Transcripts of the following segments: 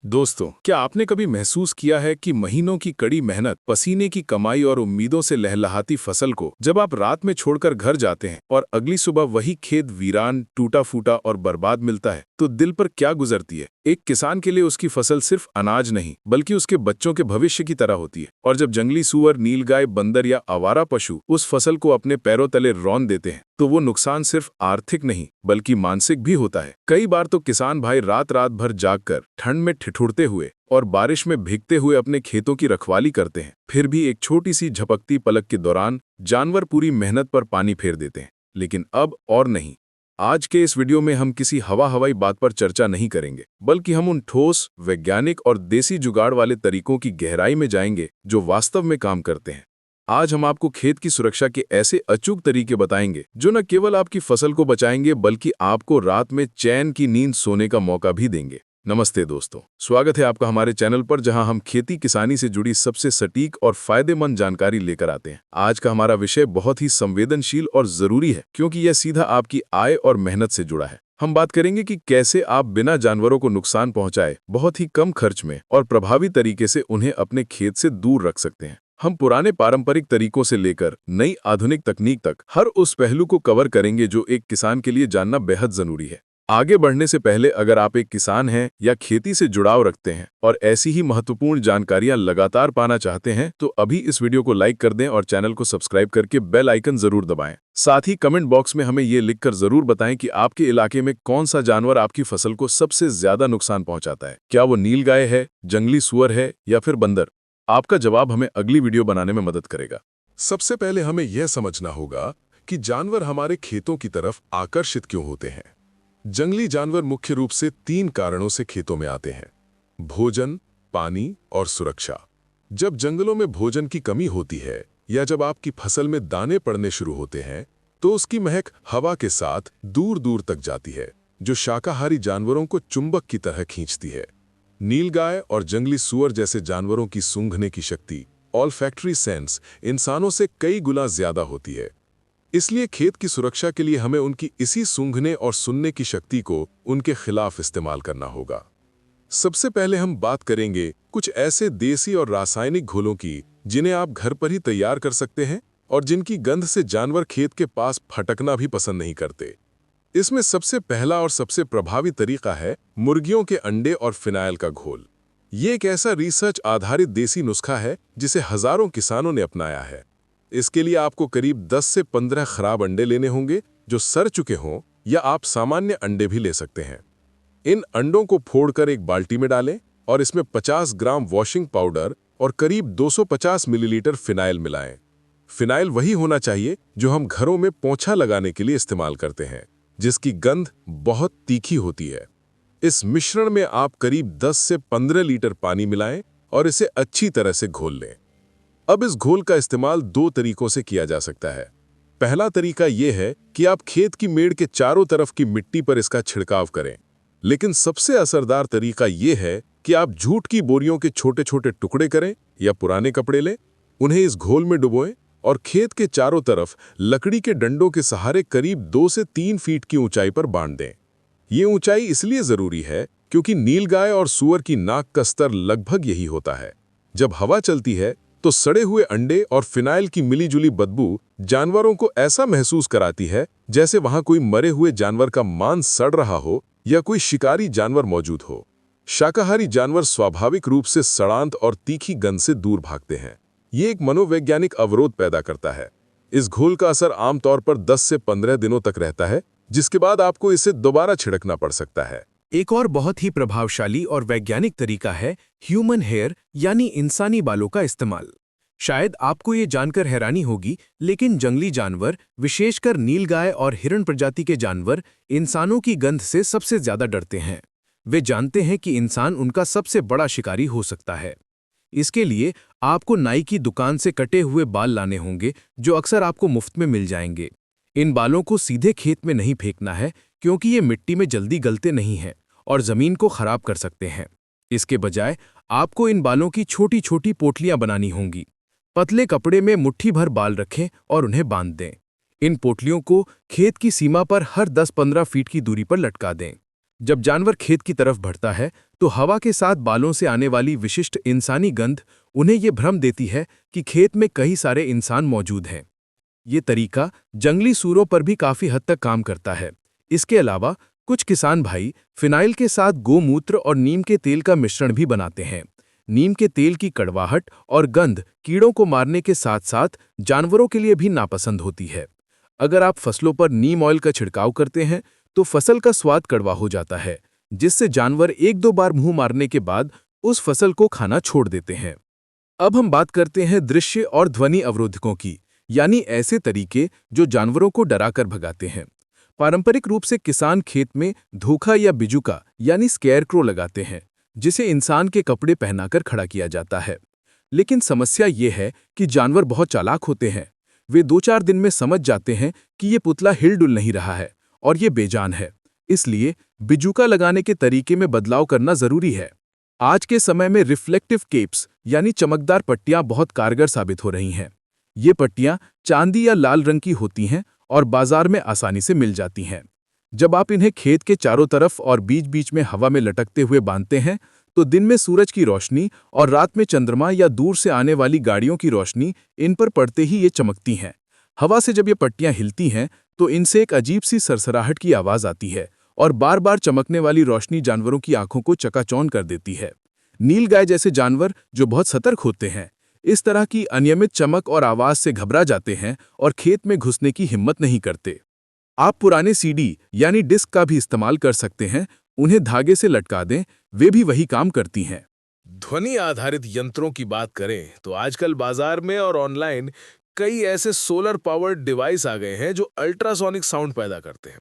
दोस्तों, क्या आपने कभी महसूस किया है कि महीनों की कड़ी मेहनत, पसीने की कमाई और उम्मीदों से लहलहाती फसल को जब आप रात में छोड़कर घर जाते हैं और अगली सुबह वही खेत वीरान, टूटा-फूटा और बर्बाद मिलता है, तो दिल पर क्या गुजरती है? एक किसान के लिए उसकी फसल सिर्फ अनाज नहीं, बल्कि उसके बच्चों के भविष्य की तरह होती है। और जब जंगली सूअर, नीलगाय, बंदर या आवारा पशु उस फसल को अपने पैरों तले रौंद देते हैं, तो वो नुकसान सिर्फ आर्थिक नहीं, बल्कि मानसिक भी होता है। कई बार तो किसान भाई रात-रात भर जागकर ठंड में ठिठुरते हुए और बारिश में भीगते हुए अपने खेतों की रखवाली करते हैं। फिर भी एक छोटी सी झपकती पलक के दौरान जानवर पूरी मेहनत पर पानी फेर देते हैं। लेकिन अब और नहीं। आज के इस वीडियो में हम किसी हवाई बात पर चर्चा नहीं करेंगे, बल्कि हम उन ठोस, वैज्ञानिक और देसी जुगाड़ वाले तरीकों की गहराई में जाएंगे जो वास्तव में काम करते हैं। आज हम आपको खेत की सुरक्षा के ऐसे अचूक तरीके बताएंगे जो न केवल आपकी फसल को बचाएंगे, बल्कि आपको रात में चैन की नींद सोने का मौका भी देंगे। नमस्ते दोस्तों, स्वागत है आपका हमारे चैनल पर, जहां हम खेती किसानी से जुड़ी सबसे सटीक और फायदेमंद जानकारी लेकर आते हैं। आज का हमारा विषय बहुत ही संवेदनशील और जरूरी है, क्योंकि यह सीधा आपकी आय और मेहनत से जुड़ा है। हम बात करेंगे कि कैसे आप बिना जानवरों को नुकसान पहुंचाए बहुत ही कम खर्च में और प्रभावी तरीके से उन्हें अपने खेत से दूर रख सकते हैं। हम पुराने पारंपरिक तरीकों से लेकर नई आधुनिक तकनीक तक हर उस पहलू को कवर करेंगे जो एक किसान के लिए जानना बेहद जरूरी है। आगे बढ़ने से पहले, अगर आप एक किसान हैं या खेती से जुड़ाव रखते हैं और ऐसी ही महत्वपूर्ण जानकारियां लगातार पाना चाहते हैं, तो अभी इस वीडियो को लाइक कर दें और चैनल को सब्सक्राइब करके बेल आइकन जरूर दबाएं। साथ ही कमेंट बॉक्स में हमें ये लिखकर जरूर बताएं कि आपके इलाके में कौन सा जानवर आपकी फसल को सबसे ज्यादा नुकसान पहुंचाता है। क्या वो नीलगाय है, जंगली सूअर है या फिर बंदर? आपका जवाब हमें अगली वीडियो बनाने में मदद करेगा। सबसे पहले हमें यह समझना होगा कि जानवर हमारे खेतों की तरफ आकर्षित क्यों होते हैं। जंगली जानवर मुख्य रूप से 3 कारणों से खेतों में आते हैं: भोजन, पानी और सुरक्षा। जब जंगलों में भोजन की कमी होती है या जब आपकी फसल में दाने पड़ने शुरू होते हैं, तो उसकी महक हवा के साथ दूर दूर तक जाती है, जो शाकाहारी जानवरों को चुंबक की तरह खींचती है। नीलगाय और जंगली सूअर जैसे जानवरों की सूंघने की शक्ति, ऑल्फैक्टरी सेंस, इंसानों से कई गुना ज्यादा होती है। इसलिए खेत की सुरक्षा के लिए हमें उनकी इसी सूंघने और सुनने की शक्ति को उनके खिलाफ इस्तेमाल करना होगा। सबसे पहले हम बात करेंगे कुछ ऐसे देसी और रासायनिक घोलों की जिन्हें आप घर पर ही तैयार कर सकते हैं और जिनकी गंध से जानवर खेत के पास फटकना भी पसंद नहीं करते। इसमें सबसे पहला और सबसे प्रभावी तरीका है मुर्गियों के अंडे और फिनाइल का घोल। ये एक ऐसा रिसर्च आधारित देसी नुस्खा है जिसे हजारों किसानों ने अपनाया है। इसके लिए आपको करीब 10 से 15 खराब अंडे लेने होंगे जो सड़ चुके हों, या आप सामान्य अंडे भी ले सकते हैं। इन अंडों को फोड़कर एक बाल्टी में डालें और इसमें 50 ग्राम वॉशिंग पाउडर और करीब 250 मिलीलीटर फिनाइल मिलाएं। फिनाइल वही होना चाहिए जो हम घरों में पोंछा लगाने के लिए इस्तेमाल करते हैं, जिसकी गंध बहुत तीखी होती है। इस मिश्रण में आप करीब 10 से 15 लीटर पानी मिलाएं और इसे अच्छी तरह से घोल लें। अब इस घोल का इस्तेमाल 2 तरीकों से किया जा सकता है। पहला तरीका यह है कि आप खेत की मेड़ के चारों तरफ की मिट्टी पर इसका छिड़काव करें। लेकिन सबसे असरदार तरीका यह है कि आप जूट की बोरियों के छोटे छोटे टुकड़े करें या पुराने कपड़े लें, उन्हें इस घोल में डुबोएं और खेत के चारों तरफ लकड़ी के डंडों के सहारे करीब 2 से 3 फीट की ऊंचाई पर बांध दें। ये ऊंचाई इसलिए जरूरी है क्योंकि नीलगाय और सूअर की नाक का स्तर लगभग यही होता है। जब हवा चलती है तो सड़े हुए अंडे और फिनाइल की मिलीजुली बदबू जानवरों को ऐसा महसूस कराती है जैसे वहां कोई मरे हुए जानवर का मांस सड़ रहा हो या कोई शिकारी जानवर मौजूद हो। शाकाहारी जानवर स्वाभाविक रूप से सड़ांत और तीखी गंध से दूर भागते हैं। ये एक मनोवैज्ञानिक अवरोध पैदा करता है। इस घोल का असर आमतौर पर 10 से 15 दिनों तक रहता है, जिसके बाद आपको इसे दोबारा छिड़कना पड़ सकता है। एक और बहुत ही प्रभावशाली और वैज्ञानिक तरीका है ह्यूमन हेयर यानी इंसानी बालों का इस्तेमाल। शायद आपको ये जानकर हैरानी होगी, लेकिन जंगली जानवर, विशेषकर नीलगाय और हिरण प्रजाति के जानवर, इंसानों की गंध से सबसे ज्यादा डरते हैं। वे जानते हैं कि इंसान उनका सबसे बड़ा शिकारी हो सकता है। इसके लिए आपको नाई की दुकान से कटे हुए बाल लाने होंगे, जो अक्सर आपको मुफ्त में मिल जाएंगे। इन बालों को सीधे खेत में नहीं फेंकना है, क्योंकि ये मिट्टी में जल्दी गलते नहीं हैं और जमीन को खराब कर सकते हैं। इसके बजाय आपको इन बालों की छोटी छोटी पोटलियां बनानी होंगी। पतले कपड़े में मुट्ठी भर बाल रखें और उन्हें बांध दें। इन पोटलियों को खेत की सीमा पर हर 10-15 फीट की दूरी पर लटका दें। जब जानवर खेत की तरफ बढ़ता है तो हवा के साथ बालों से आने वाली विशिष्ट इंसानी गंध उन्हें ये भ्रम देती है कि खेत में कई सारे इंसान मौजूद हैं। ये तरीका जंगली सूरों पर भी काफी हद तक काम करता है। इसके अलावा कुछ किसान भाई फिनाइल के साथ गोमूत्र और नीम के तेल का मिश्रण भी बनाते हैं। नीम के तेल की कड़वाहट और गंध कीड़ों को मारने के साथ साथ जानवरों के लिए भी नापसंद होती है। अगर आप फसलों पर नीम ऑयल का छिड़काव करते हैं तो फसल का स्वाद कड़वा हो जाता है, जिससे जानवर एक दो बार मुंह मारने के बाद उस फसल को खाना छोड़ देते हैं। अब हम बात करते हैं दृश्य और ध्वनि अवरोधकों की, यानी ऐसे तरीके जो जानवरों को डराकर भगाते हैं। पारंपरिक रूप से किसान खेत में धोखा या बिजुका यानी स्केयरक्रो लगाते हैं, जिसे इंसान के कपड़े पहनाकर खड़ा किया जाता है। लेकिन समस्या ये है कि जानवर बहुत चालाक होते हैं। वे 2-4 दिन में समझ जाते हैं कि ये पुतला हिलडुल नहीं रहा है और ये बेजान है। इसलिए बिजुका लगाने के तरीके में बदलाव करना जरूरी है। आज के समय में रिफ्लेक्टिव केप्स यानी चमकदार पट्टियां बहुत कारगर साबित हो रही हैं। ये पट्टियां चांदी या लाल रंग की होती हैं और बाजार में आसानी से मिल जाती हैं। जब आप इन्हें खेत के चारों तरफ और बीच बीच में हवा में लटकते हुए बांधते हैं तो दिन में सूरज की रोशनी और रात में चंद्रमा या दूर से आने वाली गाड़ियों की रोशनी इन पर पड़ते ही ये चमकती हैं। हवा से जब ये पट्टियां हिलती हैं तो इनसे एक अजीब सी सरसराहट की आवाज आती है और बार बार चमकने वाली रोशनी जानवरों की आंखों को चकाचौंध कर देती है। नीलगाय जैसे जानवर जो बहुत सतर्क होते हैं, इस तरह की अनियमित चमक और आवाज से घबरा जाते हैं और खेत में घुसने की हिम्मत नहीं करते। आप पुराने सीडी यानी डिस्क का भी इस्तेमाल कर सकते हैं। उन्हें धागे से लटका दें, वे भी वही काम करती हैं। ध्वनि आधारित यंत्रों की बात करें तो आजकल बाजार में और ऑनलाइन कई ऐसे सोलर पावर्ड डिवाइस आ गए हैं जो अल्ट्रासोनिक साउंड पैदा करते हैं।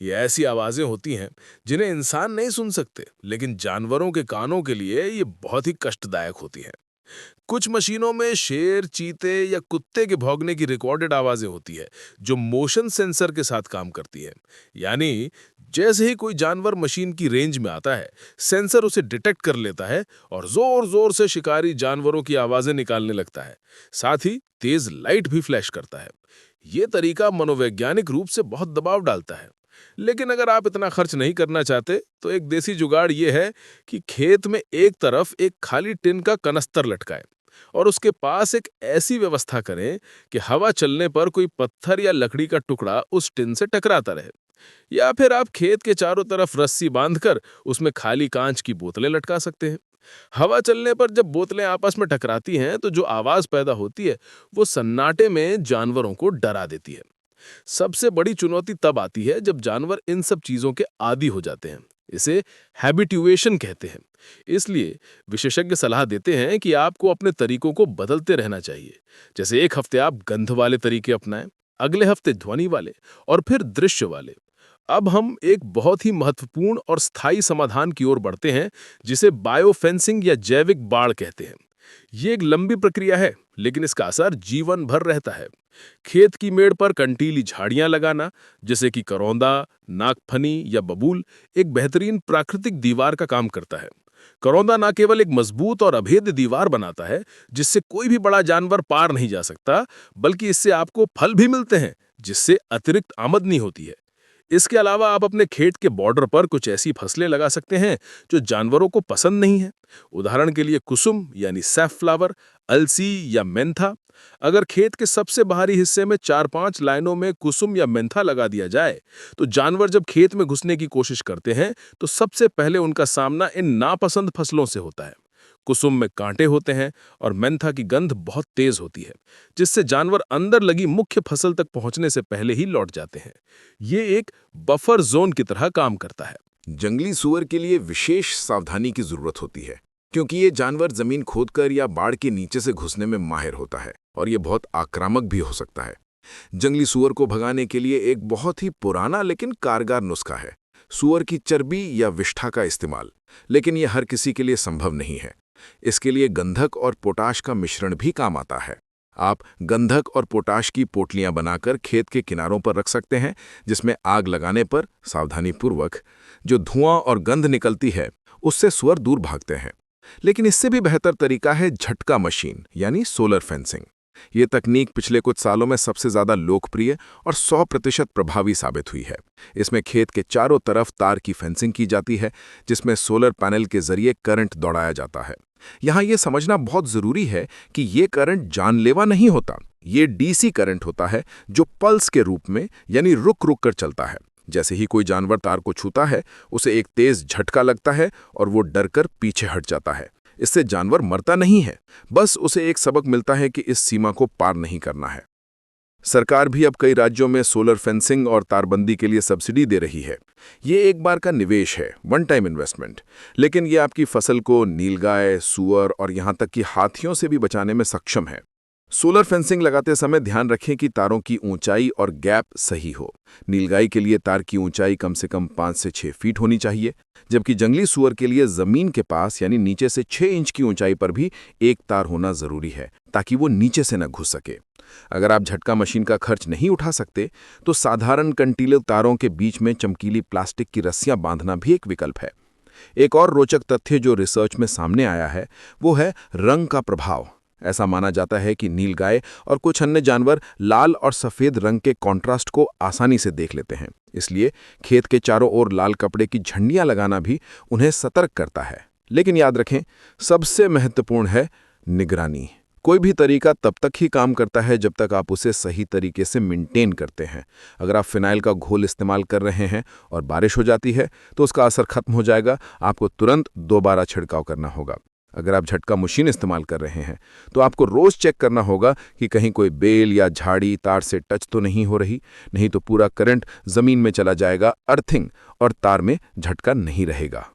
ये ऐसी आवाजें होती हैं जिन्हें इंसान नहीं सुन सकते, लेकिन जानवरों के कानों के लिए ये बहुत ही कष्टदायक होती हैं। कुछ मशीनों में शेर, चीते या कुत्ते के भौंकने की रिकॉर्डेड आवाजें होती है जो मोशन सेंसर के साथ काम करती है। यानी जैसे ही कोई जानवर मशीन की रेंज में आता है, सेंसर उसे डिटेक्ट कर लेता है और जोर जोर से शिकारी जानवरों की आवाजें निकालने लगता है। साथ ही तेज लाइट भी फ्लैश करता है। ये तरीका मनोवैज्ञानिक रूप से बहुत दबाव डालता है। लेकिन अगर आप इतना खर्च नहीं करना चाहते तो एक देसी जुगाड़ ये है कि खेत में एक तरफ एक खाली टिन का कनस्तर लटकाएं और उसके पास एक ऐसी व्यवस्था करें कि हवा चलने पर कोई पत्थर या लकड़ी का टुकड़ा उस टिन से टकराता रहे। या फिर आप खेत के चारों तरफ रस्सी बांधकर उसमें खाली कांच की बोतलें लटका सकते हैं। हवा चलने पर जब बोतलें आपस में टकराती हैं तो जो आवाज पैदा होती है वो सन्नाटे में जानवरों को डरा देती है। सबसे बड़ी चुनौती तब आती है जब जानवर इन सब चीजों के आदी हो जाते हैं। इसे हैबिट्यूएशन कहते हैं। इसलिए विशेषज्ञ सलाह देते हैं कि आपको अपने तरीकों को बदलते रहना चाहिए। जैसे एक हफ्ते आप गंध वाले तरीके अपनाएं, अगले हफ्ते ध्वनि वाले और फिर दृश्य वाले। अब हम एक बहुत ही महत्वपूर्ण और स्थायी समाधान की ओर बढ़ते हैं जिसे बायोफेंसिंग या जैविक बाड़ कहते हैं। ये एक लंबी प्रक्रिया है, लेकिन इसका असर जीवन भर रहता है। खेत की मेड़ पर कंटीली झाड़ियां लगाना, जैसे कि करौंदा, नागफनी या बबूल, एक बेहतरीन प्राकृतिक दीवार का काम करता है। करौंदा न केवल एक मजबूत और अभेद्य दीवार बनाता है जिससे कोई भी बड़ा जानवर पार नहीं जा सकता, बल्कि इससे आपको फल भी मिलते हैं जिससे अतिरिक्त आमदनी होती है। इसके अलावा आप अपने खेत के बॉर्डर पर कुछ ऐसी फसलें लगा सकते हैं जो जानवरों को पसंद नहीं है। उदाहरण के लिए कुसुम यानी सैफफ्लावर, अलसी या मेंथा। अगर खेत के सबसे बाहरी हिस्से में 4-5 लाइनों में कुसुम या मेंथा लगा दिया जाए तो जानवर जब खेत में घुसने की कोशिश करते हैं तो सबसे पहले उनका सामना इन नापसंद फसलों से होता है। कुसुम में कांटे होते हैं और मेंथा की गंध बहुत तेज होती है, जिससे जानवर अंदर लगी मुख्य फसल तक पहुंचने से पहले ही लौट जाते हैं। ये एक बफर जोन की तरह काम करता है। जंगली सूअर के लिए विशेष सावधानी की जरूरत होती है, क्योंकि ये जानवर जमीन खोदकर या बाड़ के नीचे से घुसने में माहिर होता है और ये बहुत आक्रामक भी हो सकता है। जंगली सूअर को भगाने के लिए एक बहुत ही पुराना लेकिन कारगर नुस्खा है सूअर की चर्बी या विष्ठा का इस्तेमाल, लेकिन यह हर किसी के लिए संभव नहीं है। इसके लिए गंधक और पोटाश का मिश्रण भी काम आता है। आप गंधक और पोटाश की पोटलियां बनाकर खेत के किनारों पर रख सकते हैं, जिसमें आग लगाने पर सावधानीपूर्वक जो धुआं और गंध निकलती है उससे सूअर दूर भागते हैं। लेकिन इससे भी बेहतर तरीका है झटका मशीन यानी सोलर फेंसिंग। ये तकनीक पिछले कुछ सालों में सबसे ज़्यादा लोकप्रिय और 100% प्रभावी साबित हुई है। इसमें खेत के चारों तरफ तार की फेंसिंग की जाती है, जिसमें सोलर पैनल के जरिए करंट दौड़ाया जाता है। यहाँ ये समझना बहुत ज़रूरी है कि ये करंट जानलेवा नहीं होता। ये डीसी करंट होता है जो पल्स के रूप में यानी रुक रुक कर चलता है। जैसे ही कोई जानवर तार को छूता है, उसे एक तेज झटका लगता है और वो डरकर पीछे हट जाता है। इससे जानवर मरता नहीं है, बस उसे एक सबक मिलता है कि इस सीमा को पार नहीं करना है। सरकार भी अब कई राज्यों में सोलर फेंसिंग और तारबंदी के लिए सब्सिडी दे रही है। ये एक बार का निवेश है, वन टाइम इन्वेस्टमेंट, लेकिन ये आपकी फसल को नीलगाय, सूअर और यहाँ तक कि हाथियों से भी बचाने में सक्षम है। सोलर फेंसिंग लगाते समय ध्यान रखें कि तारों की ऊंचाई और गैप सही हो। नीलगाय के लिए तार की ऊंचाई कम से कम 5 से 6 फीट होनी चाहिए, जबकि जंगली सूअर के लिए जमीन के पास यानी नीचे से 6 इंच की ऊंचाई पर भी एक तार होना जरूरी है, ताकि वो नीचे से न घुस सके। अगर आप झटका मशीन का खर्च नहीं उठा सकते, तो साधारण कंटीले तारों के बीच में चमकीली प्लास्टिक की रस्सियां बांधना भी एक विकल्प है। एक और रोचक तथ्य जो रिसर्च में सामने आया है, वो है रंग का प्रभाव। ऐसा माना जाता है कि नीलगाय और कुछ अन्य जानवर लाल और सफ़ेद रंग के कॉन्ट्रास्ट को आसानी से देख लेते हैं। इसलिए खेत के चारों ओर लाल कपड़े की झंडियां लगाना भी उन्हें सतर्क करता है। लेकिन याद रखें, सबसे महत्वपूर्ण है निगरानी। कोई भी तरीका तब तक ही काम करता है जब तक आप उसे सही तरीके से मेंटेन करते हैं। अगर आप फिनाइल का घोल इस्तेमाल कर रहे हैं और बारिश हो जाती है, तो उसका असर खत्म हो जाएगा। आपको तुरंत दोबारा छिड़काव करना होगा। अगर आप झटका मशीन इस्तेमाल कर रहे हैं, तो आपको रोज चेक करना होगा कि कहीं कोई बेल या झाड़ी तार से टच तो नहीं हो रही, नहीं तो पूरा करंट जमीन में चला जाएगा, अर्थिंग, और तार में झटका नहीं रहेगा।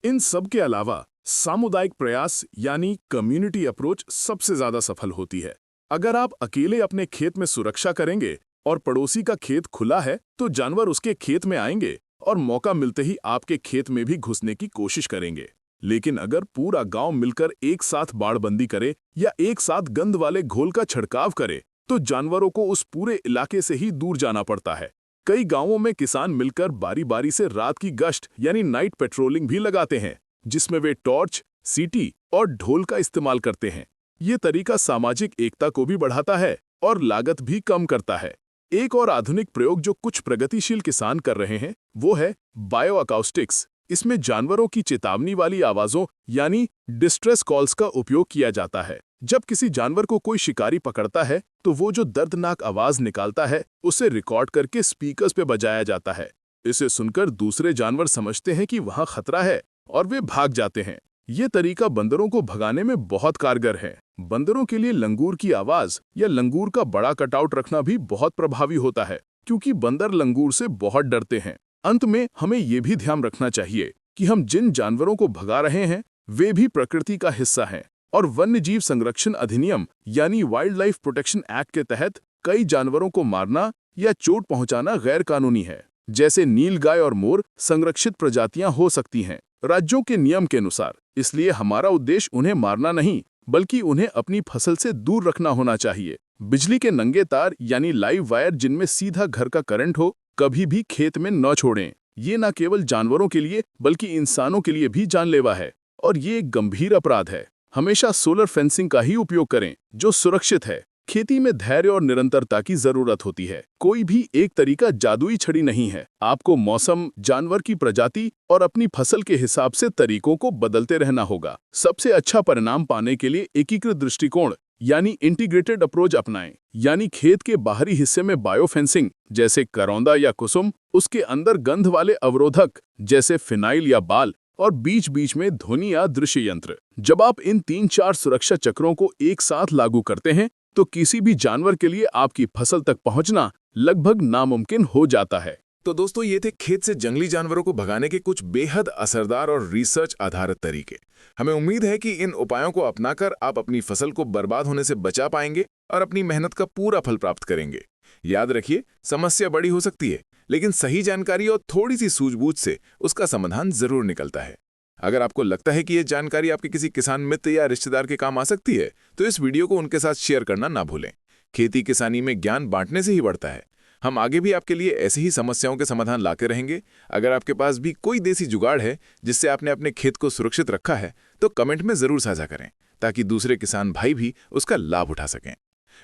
इन सब के अलावा सामुदायिक प्रयास यानी कम्युनिटी अप्रोच सबसे ज्यादा सफल होती है। अगर आप अकेले अपने खेत में सुरक्षा करेंगे और पड़ोसी का खेत खुला है, तो जानवर उसके खेत में आएंगे और मौका मिलते ही आपके खेत में भी घुसने की कोशिश करेंगे। लेकिन अगर पूरा गांव मिलकर एक साथ बाड़बंदी करे या एक साथ गंध वाले घोल का छिड़काव करे, तो जानवरों को उस पूरे इलाके से ही दूर जाना पड़ता है। कई गांवों में किसान मिलकर बारी बारी से रात की गश्त यानी नाइट पेट्रोलिंग भी लगाते हैं, जिसमें वे टॉर्च, सीटी और ढोल का इस्तेमाल करते हैं। ये तरीका सामाजिक एकता को भी बढ़ाता है और लागत भी कम करता है। एक और आधुनिक प्रयोग जो कुछ प्रगतिशील किसान कर रहे हैं, वो है बायो अकाउस्टिक्स। इसमें जानवरों की चेतावनी वाली आवाजों यानी डिस्ट्रेस कॉल्स का उपयोग किया जाता है। जब किसी जानवर को कोई शिकारी पकड़ता है, तो वो जो दर्दनाक आवाज निकालता है, उसे रिकॉर्ड करके स्पीकर्स पे बजाया जाता है। इसे सुनकर दूसरे जानवर समझते हैं कि वहां खतरा है और वे भाग जाते हैं। ये तरीका बंदरों को भगाने में बहुत कारगर है। बंदरों के लिए लंगूर की आवाज या लंगूर का बड़ा कटआउट रखना भी बहुत प्रभावी होता है, क्योंकि बंदर लंगूर से बहुत डरते हैं। अंत में हमें ये भी ध्यान रखना चाहिए कि हम जिन जानवरों को भगा रहे हैं, वे भी प्रकृति का हिस्सा हैं, और वन्य जीव संरक्षण अधिनियम यानी वाइल्ड लाइफ प्रोटेक्शन एक्ट के तहत कई जानवरों को मारना या चोट पहुंचाना गैर कानूनी है। जैसे नीलगाय और मोर संरक्षित प्रजातियां हो सकती हैं राज्यों के नियम के अनुसार। इसलिए हमारा उद्देश्य उन्हें मारना नहीं, बल्कि उन्हें अपनी फसल से दूर रखना होना चाहिए। बिजली के नंगे तार यानी लाइव वायर जिनमें सीधा घर का करंट हो, कभी भी खेत में न छोड़ें। ये न केवल जानवरों के लिए बल्कि इंसानों के लिए भी जानलेवा है, और ये एक गंभीर अपराध है। हमेशा सोलर फेंसिंग का ही उपयोग करें जो सुरक्षित है। खेती में धैर्य और निरंतरता की जरूरत होती है। कोई भी एक तरीका जादुई छड़ी नहीं है। आपको मौसम, जानवर की प्रजाति और अपनी फसल के हिसाब से तरीकों को बदलते रहना होगा। सबसे अच्छा परिणाम पाने के लिए एकीकृत दृष्टिकोण यानी इंटीग्रेटेड अप्रोच अपनाएं। यानी खेत के बाहरी हिस्से में बायोफेंसिंग जैसे करौंदा या कुसुम, उसके अंदर गंध वाले अवरोधक जैसे फिनाइल या बाल, और बीच बीच में ध्वनि या दृश्य यंत्र। जब आप इन 3-4 सुरक्षा चक्रों को एक साथ लागू करते हैं, तो किसी भी जानवर के लिए आपकी फसल तक पहुंचना लगभग नामुमकिन हो जाता है। तो दोस्तों, ये थे खेत से जंगली जानवरों को भगाने के कुछ बेहद असरदार और रिसर्च आधारित तरीके। हमें उम्मीद है कि इन उपायों को अपनाकर आप अपनी फसल को बर्बाद होने से बचा पाएंगे और अपनी मेहनत का पूरा फल प्राप्त करेंगे। याद रखिए, समस्या बड़ी हो सकती है, लेकिन सही जानकारी और थोड़ी सी सूझबूझ से उसका समाधान जरूर निकलता है। अगर आपको लगता है कि ये जानकारी आपके किसी किसान मित्र या रिश्तेदार के काम आ सकती है, तो इस वीडियो को उनके साथ शेयर करना ना भूलें। खेती किसानी में ज्ञान बांटने से ही बढ़ता है। हम आगे भी आपके लिए ऐसे ही समस्याओं के समाधान लाते रहेंगे। अगर आपके पास भी कोई देसी जुगाड़ है जिससे आपने अपने खेत को सुरक्षित रखा है, तो कमेंट में जरूर साझा करें, ताकि दूसरे किसान भाई भी उसका लाभ उठा सकें।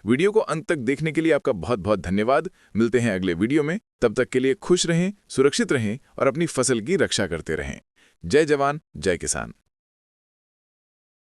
वीडियो को अंत तक देखने के लिए आपका बहुत बहुत धन्यवाद। मिलते हैं अगले वीडियो में। तब तक के लिए खुश रहें, सुरक्षित रहें और अपनी फसल की रक्षा करते रहें। जय जवान, जय किसान।